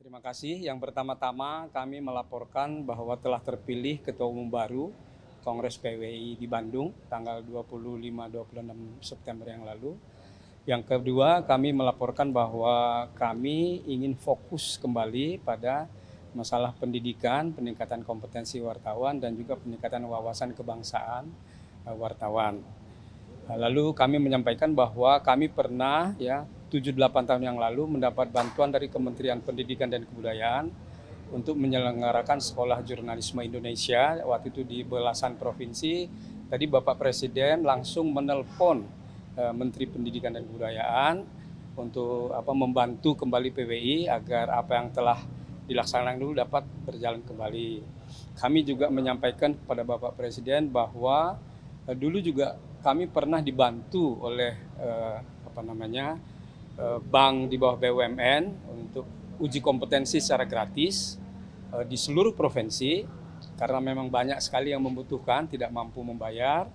Terima kasih. Yang pertama-tama kami melaporkan bahwa telah terpilih Ketua Umum baru Kongres PWI di Bandung tanggal 25-26 September yang lalu. Yang kedua, kami melaporkan bahwa kami ingin fokus kembali pada masalah pendidikan, peningkatan kompetensi wartawan, dan juga peningkatan wawasan kebangsaan wartawan. Lalu kami menyampaikan bahwa kami pernah 7-8 tahun yang lalu mendapat bantuan dari Kementerian Pendidikan dan Kebudayaan untuk menyelenggarakan Sekolah Jurnalisme Indonesia. Waktu itu di belasan provinsi. Tadi Bapak Presiden langsung menelpon Menteri Pendidikan dan Kebudayaan untuk membantu kembali PWI agar apa yang telah dilaksanakan dulu dapat berjalan kembali. Kami juga menyampaikan kepada Bapak Presiden bahwa dulu juga kami pernah dibantu oleh bank di bawah BUMN untuk uji kompetensi secara gratis di seluruh provinsi karena memang banyak sekali yang membutuhkan, tidak mampu membayar.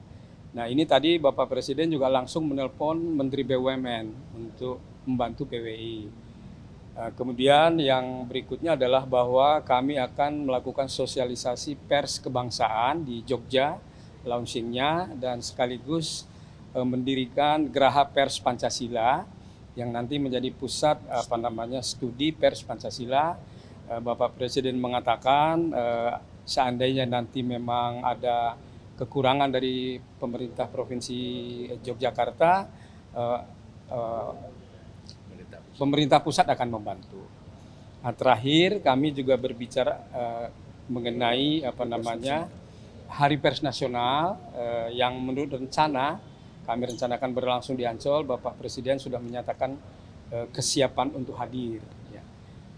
Nah, ini tadi Bapak Presiden juga langsung menelpon Menteri BUMN untuk membantu PWI. Kemudian yang berikutnya adalah bahwa kami akan melakukan sosialisasi pers kebangsaan di Jogja, launchingnya, dan sekaligus mendirikan Geraha Pers Pancasila yang nanti menjadi pusat studi pers Pancasila. Bapak Presiden mengatakan seandainya nanti memang ada kekurangan dari pemerintah Provinsi Yogyakarta, pemerintah pusat akan membantu. Nah, terakhir kami juga berbicara mengenai Hari Pers Nasional yang menurut rencana kami rencanakan berlangsung di Ancol. Bapak Presiden sudah menyatakan kesiapan untuk hadir.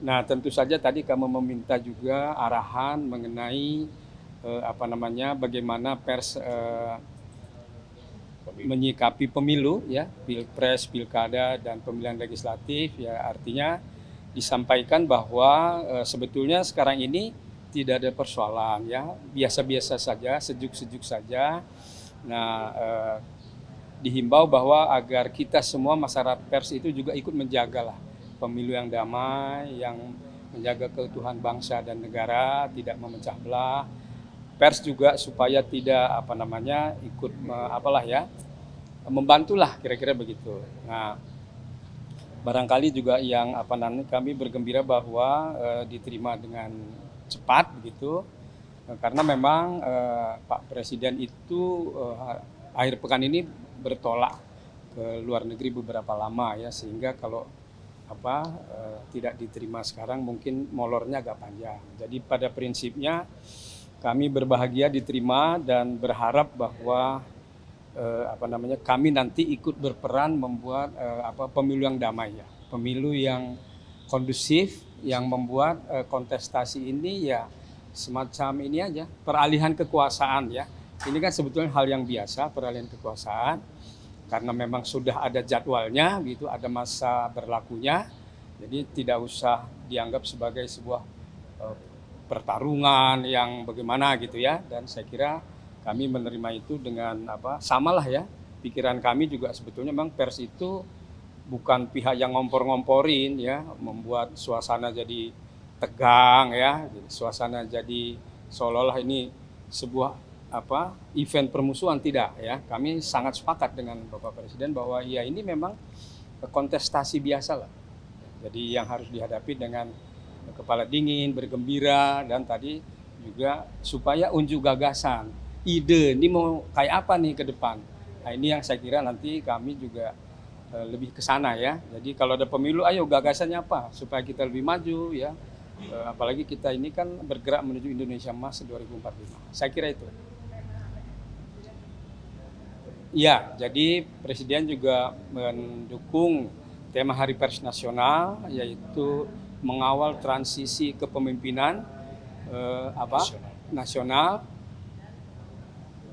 Nah, tentu saja tadi kami meminta juga arahan mengenai bagaimana pers menyikapi pemilu, pilpres, pilkada, dan pemilihan legislatif. Artinya disampaikan bahwa sebetulnya sekarang ini tidak ada persoalan, biasa-biasa saja, sejuk-sejuk saja. Nah, dihimbau bahwa agar kita semua masyarakat pers itu juga ikut menjagalah pemilu yang damai, yang menjaga keutuhan bangsa dan negara, tidak memecah belah. Pers juga supaya tidak ikut membantulah, kira-kira begitu. Nah, barangkali juga yang kami bergembira bahwa diterima dengan cepat begitu, karena memang Pak Presiden itu akhir pekan ini bertolak ke luar negeri beberapa lama, sehingga kalau tidak diterima sekarang mungkin molornya agak panjang. Jadi pada prinsipnya kami berbahagia diterima dan berharap bahwa kami nanti ikut berperan membuat pemilu yang damai, pemilu yang kondusif, yang membuat kontestasi ini semacam ini aja, peralihan kekuasaan. Ini kan sebetulnya hal yang biasa, peralihan kekuasaan, karena memang sudah ada jadwalnya, gitu, ada masa berlakunya, jadi tidak usah dianggap sebagai sebuah pertarungan yang bagaimana gitu dan saya kira kami menerima itu dengan samalah pikiran kami juga sebetulnya memang pers itu bukan pihak yang ngompor-ngomporin membuat suasana jadi tegang suasana jadi seolah-olah ini sebuah event permusuhan, tidak Kami sangat sepakat dengan Bapak Presiden bahwa ini memang kontestasi biasa lah. Jadi yang harus dihadapi dengan kepala dingin, bergembira, dan tadi juga supaya unjuk gagasan, ide ini mau kayak apa nih ke depan. Nah, ini yang saya kira nanti kami juga lebih ke sana Jadi kalau ada pemilu, ayo gagasannya apa supaya kita lebih maju apalagi kita ini kan bergerak menuju Indonesia Emas 2045. Saya kira itu. Jadi Presiden juga mendukung tema Hari Pers Nasional, yaitu mengawal transisi kepemimpinan nasional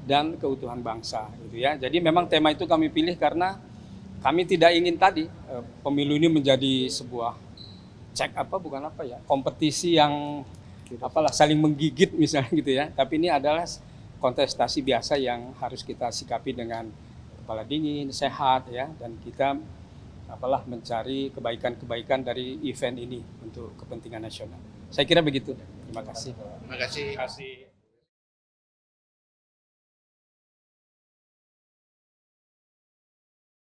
dan keutuhan bangsa, gitu Jadi memang tema itu kami pilih karena kami tidak ingin tadi pemilu ini menjadi sebuah kompetisi yang saling menggigit misalnya gitu Tapi ini adalah kontestasi biasa yang harus kita sikapi dengan kepala dingin, sehat dan kita mencari kebaikan-kebaikan dari event ini untuk kepentingan nasional. Saya kira begitu. Terima kasih. Terima kasih.